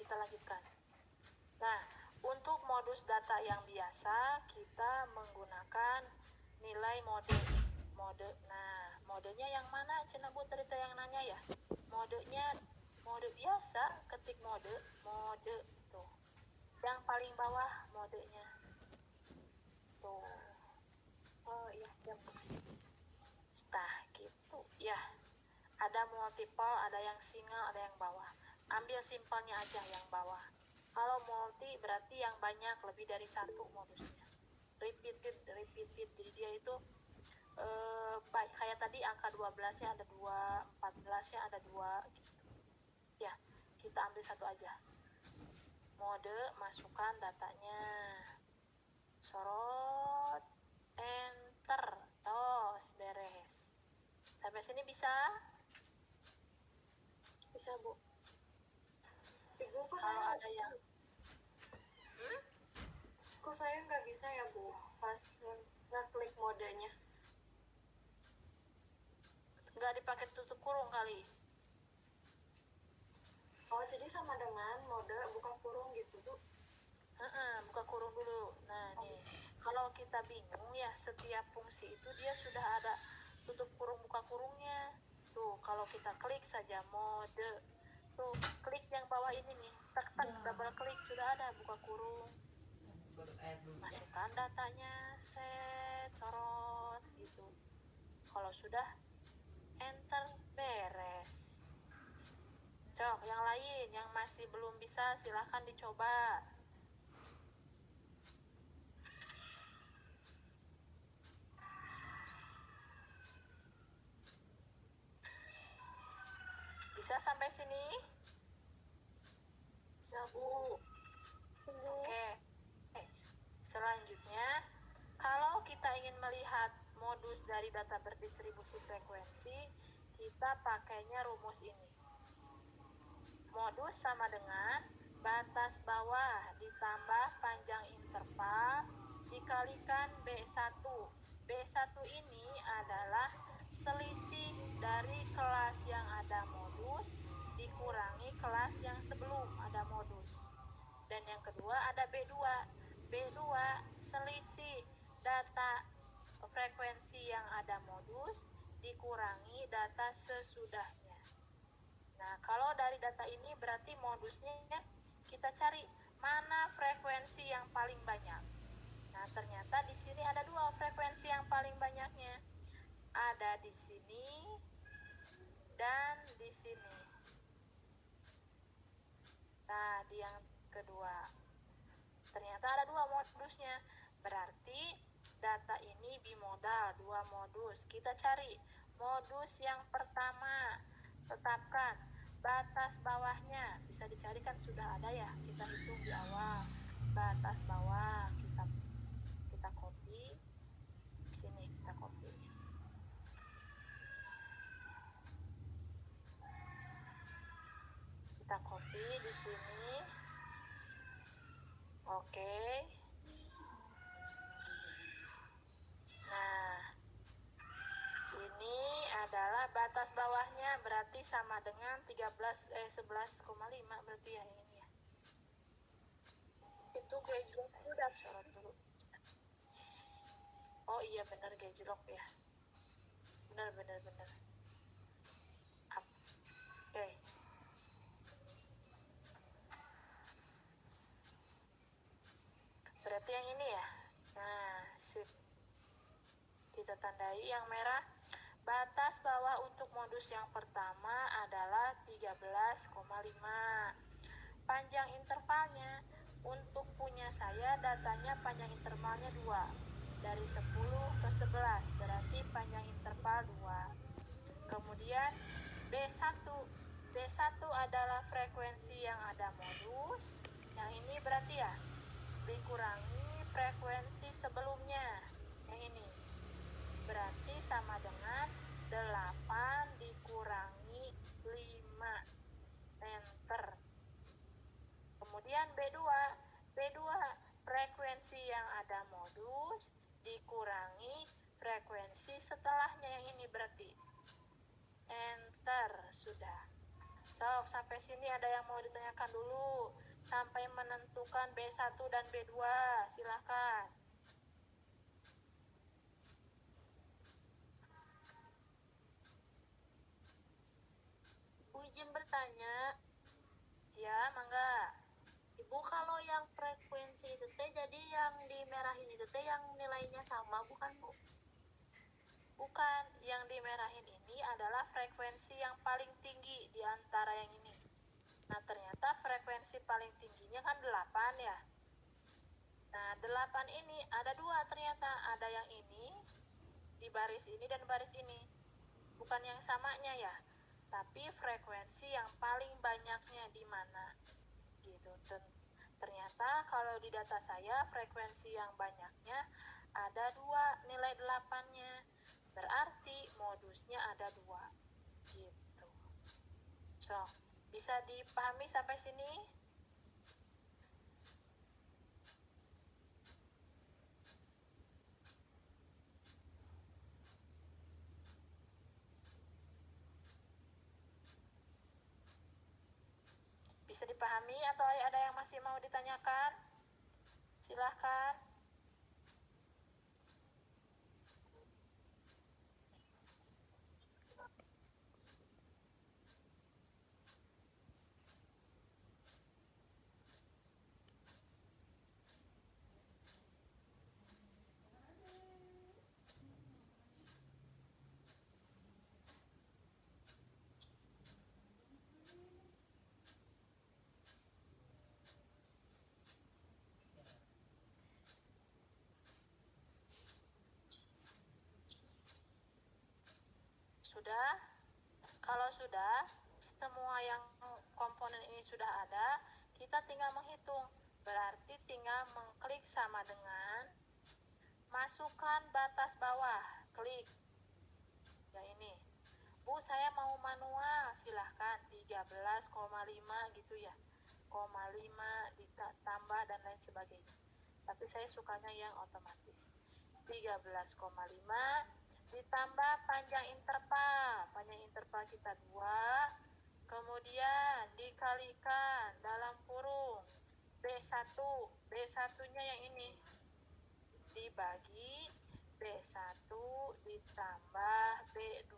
kita lanjutkan. Nah, untuk modus data yang biasa kita menggunakan nilai mode. Nah, modenya yang mana? Cenah Bu cerita yang nanya ya. Modenya mode biasa, ketik mode tuh. Yang paling bawah modenya. Tuh. Oh iya, siap. Nah, gitu ya. Ada multiple, ada yang single, ada yang bawah. Ambil simpelnya aja yang bawah. Kalau multi berarti yang banyak, lebih dari satu modusnya. Repeated. Jadi dia itu kayak tadi angka 12-nya ada 2, 14-nya ada 2 gitu. Ya, kita ambil satu aja. Mode, masukkan datanya. Sorot, enter, tos, beres. Sampai sini bisa? Bisa, Bu. Ibu, kok Kalau saya ada yang kok saya nggak bisa ya, Bu, pas ngeklik modenya. nggak dipakai tutup kurung kali. Oh, jadi sama dengan mode buka kurung gitu, Bu? Buka kurung dulu. Nah, nih, kalau kita bingung ya, setiap fungsi itu dia sudah ada tutup kurung buka kurungnya. Tuh, kalau kita klik saja mode, tuh klik yang bawah ini nih, tak double klik, sudah ada buka kurung. Masukkan datanya, set, sorot gitu. Kalau sudah enter, beres. Cok, yang lain yang masih belum bisa silahkan dicoba. Bisa sampai sini? Bisa, Bu. Oke. Selanjutnya, kalau kita ingin melihat modus dari data berdistribusi frekuensi, kita pakainya rumus ini. Modus sama dengan batas bawah ditambah panjang interval dikalikan B1. B1 ini adalah selisih dari kelas yang ada modus dikurangi kelas yang sebelum ada modus. Dan yang kedua ada B2. B2 selisih data frekuensi yang ada modus dikurangi data sesudahnya. Nah, kalau dari data ini berarti modusnya kita cari mana frekuensi yang paling banyak. Nah, ternyata di sini ada 2 frekuensi yang paling banyaknya. Ada di sini dan di sini. Nah, di yang kedua. Ternyata ada 2 modusnya. Berarti data ini bimodal, 2 modus. Kita cari modus yang pertama. Tetapkan batas bawahnya. Bisa dicarikan sudah ada ya. Kita hitung di awal. Batas bawah kita copy. Di sini kita copy. Kita copy di sini. Oke. Nah, ini adalah batas bawahnya berarti sama dengan 11,5 berarti ya ini ya. Itu gejlok udah sorot dulu. Oh iya benar gejlok ya. Benar. Oke. Berarti yang ini ya. Nah, sip. Kita tandai yang merah. Batas bawah untuk modus yang pertama adalah 13,5. Panjang intervalnya untuk punya saya datanya panjang intervalnya 2. Dari 10 ke 11 berarti panjang interval 2. Kemudian B1. B1 adalah frekuensi yang ada modus. Yang ini berarti ya dikurangi frekuensi sebelumnya. Yang ini berarti sama dengan 8 dikurangi 5. Enter. Kemudian B2. B2 frekuensi yang ada modus dikurangi frekuensi setelahnya, yang ini berarti enter. Sudah So, sampai sini ada yang mau ditanyakan dulu? Sampai menentukan B1 dan B2, silahkan. Bu izin bertanya, Ya, mangga. Ibu kalau yang frekuensi itu teh jadi yang dimerahin itu teh yang nilainya sama bukan Bu? Bukan, yang dimerahin ini adalah frekuensi yang paling tinggi di antara yang ini. Nah, ternyata frekuensi paling tingginya kan 8 ya. Nah, 8 ini ada dua ternyata. Ada yang ini, di baris ini dan baris ini. Bukan yang samanya ya, tapi frekuensi yang paling banyaknya di mana. Gitu. Ternyata kalau di data saya frekuensi yang banyaknya ada dua nilai 8-nya. Berarti modusnya ada dua. Gitu. So, bisa dipahami sampai sini? Bisa dipahami atau ada yang masih mau ditanyakan? Silahkan. Sudah? Kalau sudah, semua yang komponen ini sudah ada, kita tinggal menghitung. Berarti tinggal mengklik sama dengan masukkan batas bawah. Klik. Ya ini. Bu, saya mau manual. Silahkan 13,5 gitu ya. 0,5 ditambah dan lain sebagainya. Tapi saya sukanya yang otomatis. 13,5 ditambah panjang interval. Panjang interval kita 2. Kemudian dikalikan dalam kurung B1. B1-nya yang ini. Dibagi B1 ditambah B2.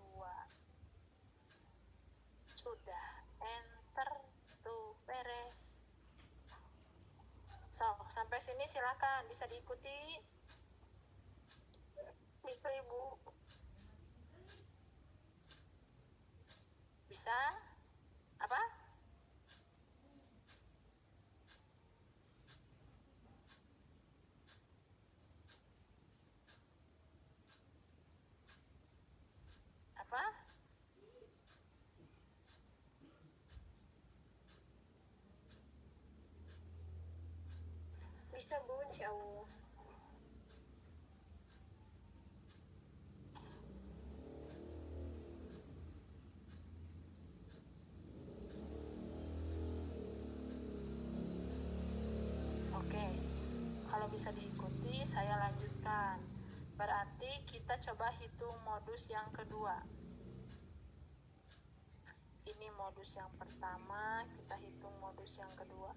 Sudah. Enter. Tuh, beres. So, sampai sini silakan bisa diikuti. Bisa Ibu. Bisa? Apa? Apa? Bisa Bu, insya Allah. Oke. Kalau bisa diikuti, saya lanjutkan. Berarti kita coba hitung modus yang kedua. Ini modus yang pertama, kita hitung modus yang kedua.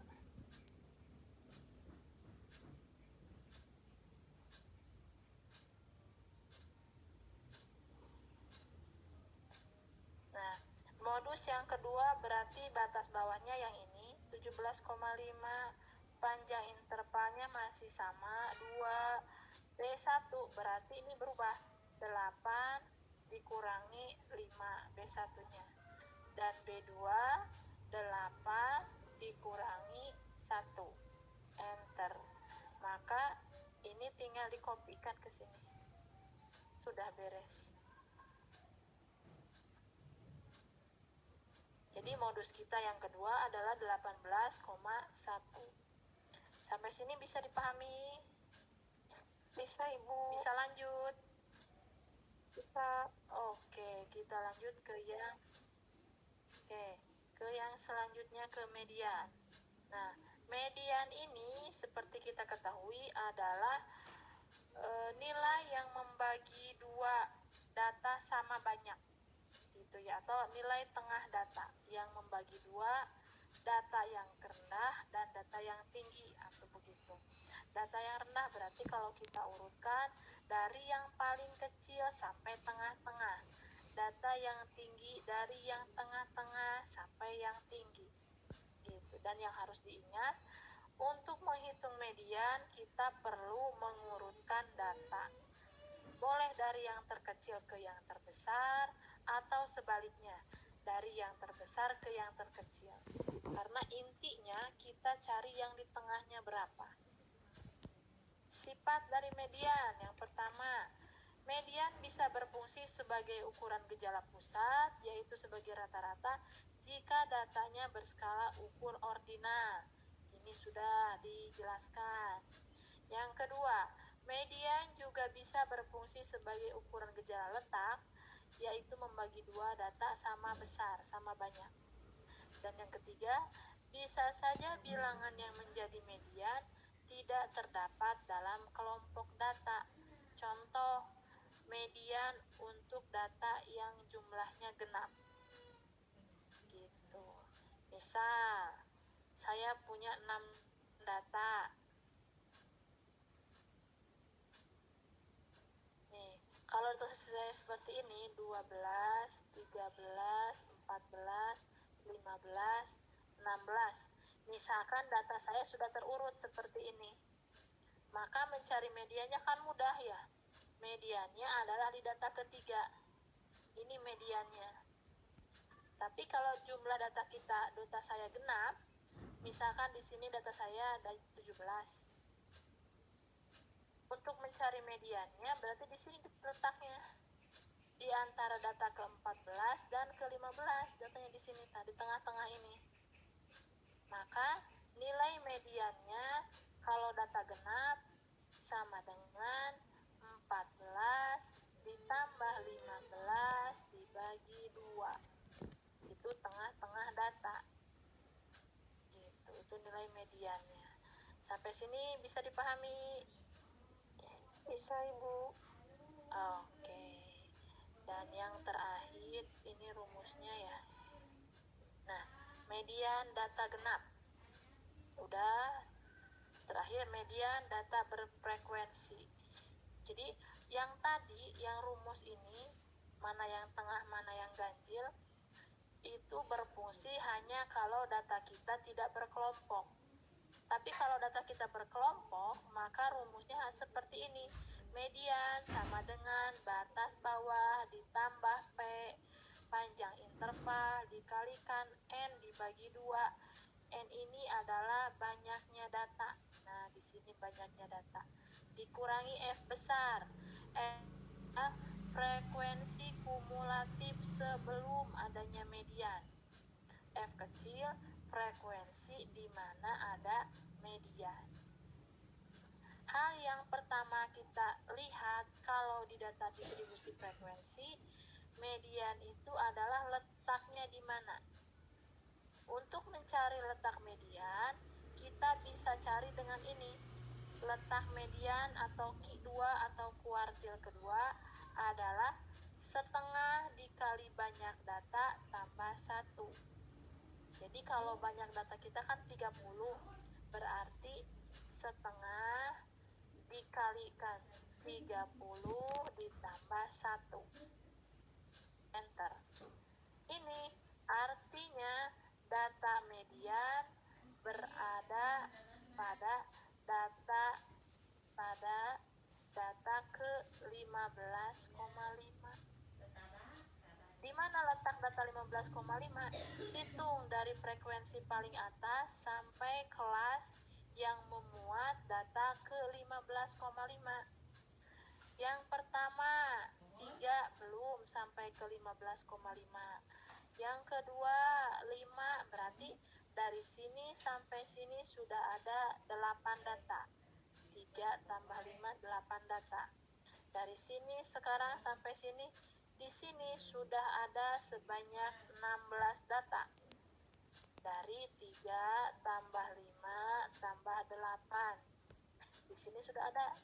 Nah, modus yang kedua berarti batas bawahnya yang ini 17,5, panjang intervalnya masih sama 2. B1 berarti ini berubah 8 dikurangi 5 B1-nya. Dan B2 8 dikurangi 1. Enter. Maka ini tinggal dikopikan ke sini. Sudah beres. Jadi modus kita yang kedua adalah 18,1. Sampai sini bisa dipahami? Bisa Ibu. Bisa lanjut? Bisa. Oke, kita lanjut ke yang selanjutnya, ke median. Nah, median ini seperti kita ketahui adalah nilai yang membagi dua data sama banyak gitu ya, atau nilai tengah data yang yang membagi dua, data yang rendah dan data yang tinggi, atau begitu. Data yang rendah berarti kalau kita urutkan dari yang paling kecil sampai tengah-tengah. Data yang tinggi dari yang tengah-tengah sampai yang tinggi. Gitu. Dan yang harus diingat, untuk menghitung median kita perlu mengurutkan data. Boleh dari yang terkecil ke yang terbesar atau sebaliknya, dari yang terbesar ke yang terkecil. Karena intinya kita cari yang di tengahnya berapa. Sifat dari median yang pertama, median bisa berfungsi sebagai ukuran gejala pusat, yaitu sebagai rata-rata jika datanya berskala ukur ordinal. Ini sudah dijelaskan. Yang kedua, median juga bisa berfungsi sebagai ukuran gejala letak, yaitu membagi dua data sama besar, sama banyak. Dan yang ketiga, bisa saja bilangan yang menjadi median tidak terdapat dalam kelompok data. Contoh, median untuk data yang jumlahnya genap. Gitu. Misal, saya punya 6 data. Nih, kalau data saya seperti ini, 12, 13, 14, 15, 16. Misalkan data saya sudah terurut seperti ini. Maka mencari mediannya kan mudah ya. Mediannya adalah di data ketiga. Ini mediannya. Tapi kalau jumlah data saya genap, misalkan di sini data saya ada 17. Untuk mencari mediannya berarti di sini letaknya di antara data ke-14 dan ke-15, datanya di sini di tengah-tengah ini. Maka nilai mediannya kalau data genap sama dengan 14 ditambah 15 dibagi 2. Itu tengah-tengah data. Gitu, itu nilai mediannya. Sampai sini bisa dipahami? Bisa, Ibu. Oke. Dan yang terakhir ini rumusnya ya. Nah, median data genap. Udah. Terakhir median data berfrekuensi. Jadi yang tadi, yang rumus ini, mana yang tengah, mana yang ganjil, itu berfungsi hanya kalau data kita tidak berkelompok. Tapi kalau data kita berkelompok, maka rumusnya seperti ini. Median sama dengan batas bawah ditambah P, panjang interval dikalikan N dibagi 2. N ini adalah banyaknya data. Nah, di sini banyaknya data. Dikurangi F besar. F frekuensi kumulatif sebelum adanya median. F kecil frekuensi di mana ada median. Hal yang pertama kita lihat kalau di data distribusi frekuensi, median itu adalah letaknya di mana. Untuk mencari letak median, kita bisa cari dengan ini. Letak median atau Q2 atau kuartil kedua adalah setengah dikali banyak data tambah 1. Jadi kalau banyak data kita kan 30, berarti setengah dikalikan 30 ditambah 1. Enter. Ini artinya data median berada pada data ke 15,5. Di mana letak data 15,5? Hitung dari frekuensi paling atas sampai kelas yang memuat data ke 15,5. Yang pertama, 3 belum sampai ke 15,5. Yang kedua, 5, berarti dari sini sampai sini sudah ada 8 data. 3 tambah 5, 8 data. Dari sini sekarang sampai sini, di sini sudah ada sebanyak 16 data. Dari 3 tambah 5 tambah 8. Di sini sudah ada.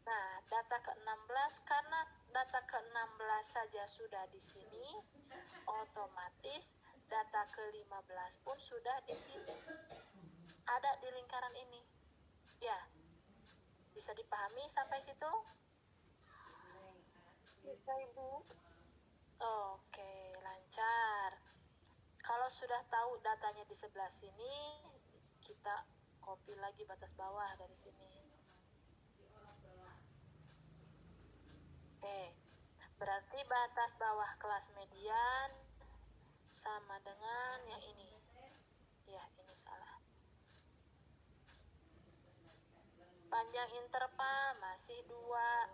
Nah, data ke-16, karena data ke-16 saja sudah di sini, otomatis data ke-15 pun sudah di sini. Ada di lingkaran ini. Ya, bisa dipahami sampai situ? Bisa Ibu. Oke, lancar. Kalau sudah tahu datanya di sebelah sini, kita copy lagi batas bawah dari sini. Oke, berarti batas bawah kelas median sama dengan yang ini. Ya, ini salah. Panjang interval masih 2.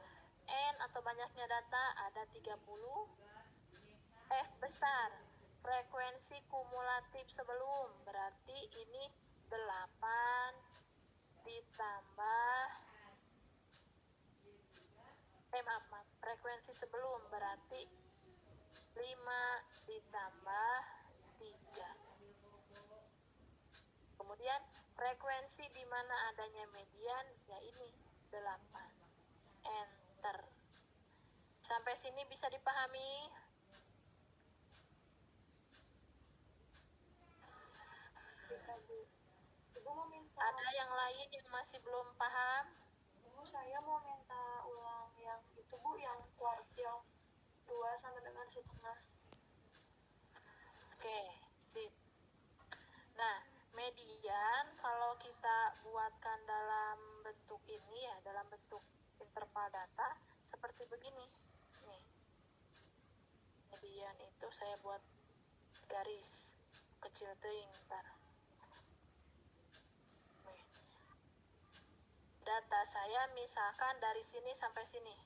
N atau banyaknya data ada 30. F besar, frekuensi kumulatif sebelum, berarti ini 8 ditambah maaf, frekuensi sebelum berarti 5 ditambah 3. Kemudian frekuensi di mana adanya median, ya ini 8. Enter. Sampai sini bisa dipahami? Bisa Bu. Ibu mau minta. Ada yang lain yang masih belum paham? Bu, saya mau minta ulang yang itu Bu, yang kuartil 2 sama dengan setengah. Oke, sip. Nah, median kalau kita buatkan dalam bentuk ini ya, dalam bentuk interval data seperti begini. Nih. Median itu saya buat garis kecil teuing ntar. Nih. Data saya misalkan dari sini sampai sini.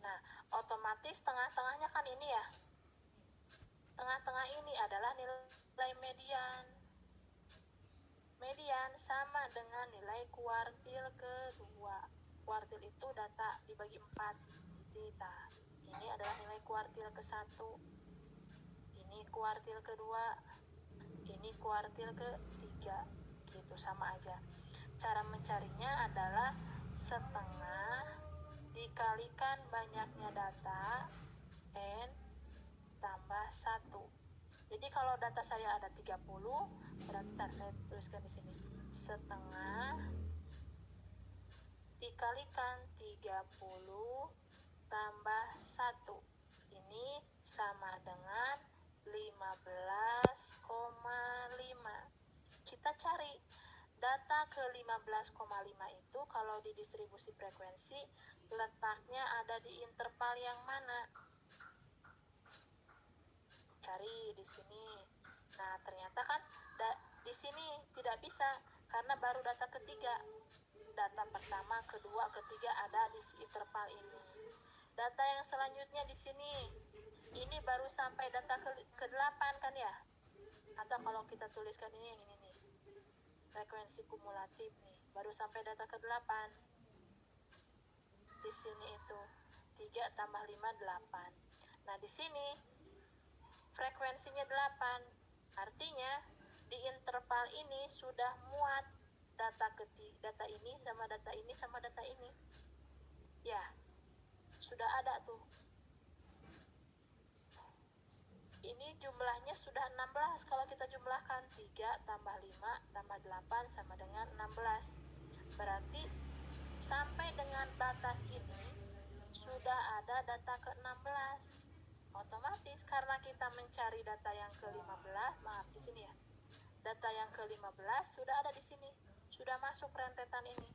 Nah, otomatis tengah-tengahnya kan ini ya. Tengah-tengah ini adalah nilai median. Median sama dengan nilai kuartil kedua. Kuartil itu data dibagi 4. Tita. Ini adalah nilai kuartil ke-1. Ini kuartil kedua. Ini kuartil ke-3. Gitu, sama aja. Cara mencarinya adalah setengah dikalikan banyaknya data N tambah 1. Jadi kalau data saya ada 30, berarti saya tuliskan di sini. Setengah dikalikan 30 tambah 1. Ini sama dengan 15,5. Kita cari data ke 15,5 itu kalau di distribusi frekuensi letaknya ada di interval yang mana? Cari di sini. Nah, ternyata kan di sini tidak bisa karena baru data ketiga. Data pertama, kedua, ketiga ada di interval ini. Data yang selanjutnya di sini. Ini baru sampai data ke-8 kan ya? Atau kalau kita tuliskan ini yang ini nih. Frekuensi kumulatif nih, baru sampai data ke-8. Di sini itu 3 tambah 5 8. Nah, di sini frekuensinya 8. Artinya di interval ini sudah muat data ini sama data ini sama data ini. Ya, sudah ada tuh. Ini jumlahnya sudah 16 kalau kita jumlahkan. 3 tambah 5 tambah 8 sama dengan 16. Berarti sampai dengan batas ini sudah ada data ke-16. Otomatis karena kita mencari data yang ke-15, maaf di sini ya. Data yang ke-15 sudah ada di sini. Sudah masuk rentetan ini.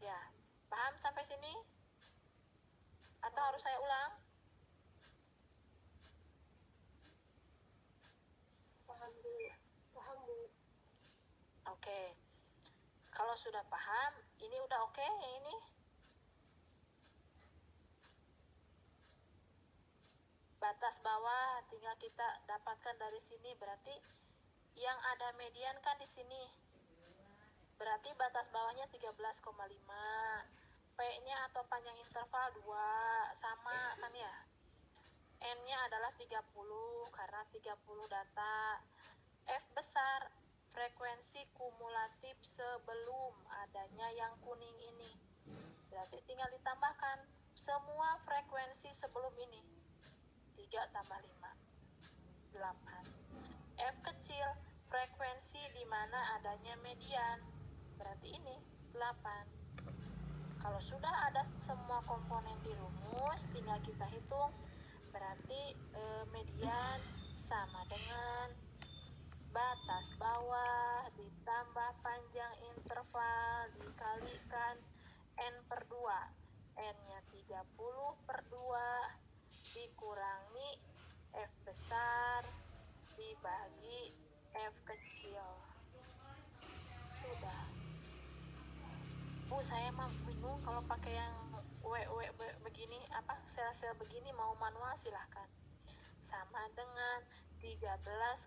Ya, paham sampai sini? Atau harus saya ulang? Paham Bu. Paham Bu. Oke. Kalau sudah paham, ini udah oke yang ini? Batas bawah tinggal kita dapatkan dari sini, berarti yang ada median kan di sini. Berarti batas bawahnya 13,5. P-nya atau panjang interval 2 sama kan ya? N-nya adalah 30 karena 30 data. F besar, frekuensi kumulatif sebelum adanya yang kuning ini. Berarti tinggal ditambahkan semua frekuensi sebelum ini. 3 tambah 5, 8. F kecil, frekuensi di mana adanya median, berarti ini 8. Kalau sudah ada semua komponen di rumus, tinggal kita hitung. Berarti median sama dengan batas bawah ditambah panjang interval dikalikan N per 2. N-nya 30 per 2 dikurangi F besar dibagi F kecil. Sudah. Bu, saya mah bingung kalau pakai yang begini, sel-sel begini, mau manual silahkan. Sama dengan 13,5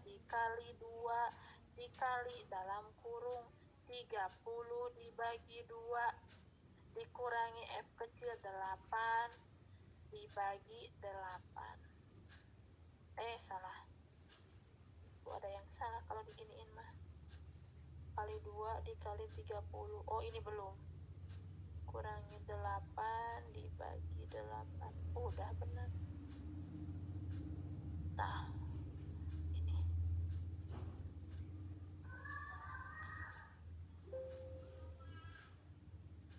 dikali 2 dikali dalam kurung 30 dibagi 2 dikurangi F kecil 8 dibagi 8. Salah. Ada yang salah kalau diginiin mah. Kali 2 dikali 30. Oh, ini belum. Kurangi 8 dibagi 8. Udah benar. Nah, ini.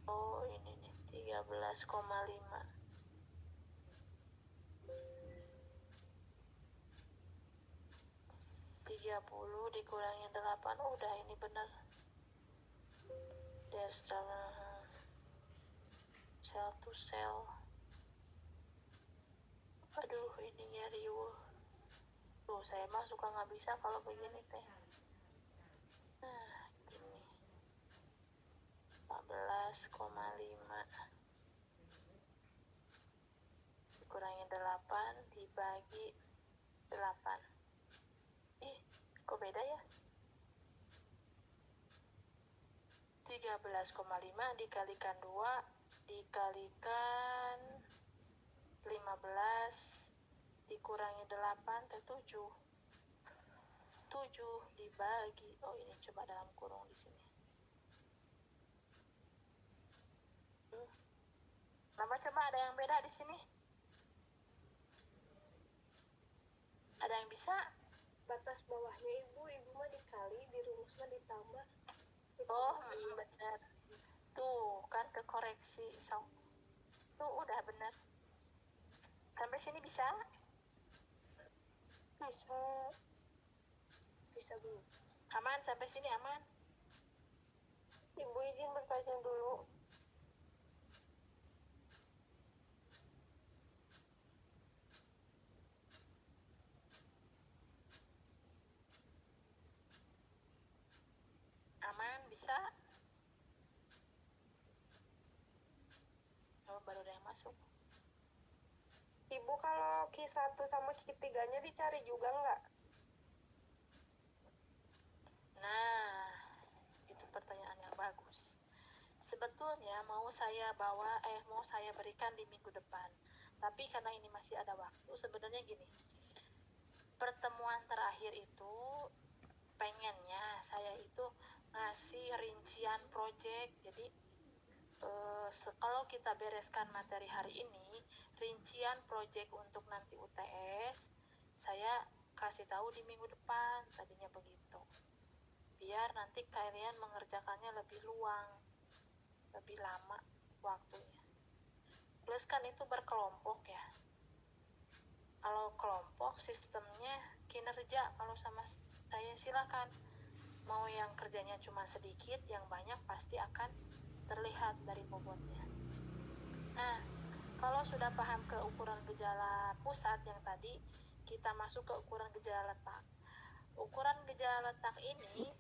Oh, ini nih 13,5. 30 dikurangi 8. Udah, ini benar. Destra sel to sel. Aduh, ininya riuh. Tuh, saya mah suka nggak bisa kalau begini teh. Nah, gini. 14,5 dikurangi 8 dibagi 8. Kok beda ya? 13,5 dikalikan 2 dikalikan 15 dikurangi 8 itu 7. 7 dibagi, oh ini coba dalam kurung di sini. Coba ada yang beda di sini? Ada yang bisa? Batas bawahnya ibu mah dikali, di rumus mah ditambah. Oh, benar. Tuh, kan kekoreksi. Tuh, udah benar. Sampai sini bisa? Bisa belum? Aman, sampai sini aman. Ibu izin bertanya dulu. Aman, bisa? Oh, baru ada yang masuk. Ibu, kalau Q1 sama Q3-nya dicari juga nggak? Nah, itu pertanyaan yang bagus. Sebetulnya mau saya berikan di minggu depan. Tapi karena ini masih ada waktu, sebenarnya gini. Pertemuan terakhir itu pengennya saya itu ngasih rincian project. Jadi kalau kita bereskan materi hari ini, rincian project untuk nanti UTS saya kasih tahu di minggu depan, tadinya begitu. Biar nanti kalian mengerjakannya lebih luang, lebih lama waktunya. Plus kan itu berkelompok ya. Kalau kelompok sistemnya kinerja, kalau sama saya silakan. Mau yang kerjanya cuma sedikit, yang banyak pasti akan terlihat dari bobotnya. Nah, kalau sudah paham ke ukuran gejala pusat yang tadi, kita masuk ke ukuran gejala letak. Ukuran gejala letak ini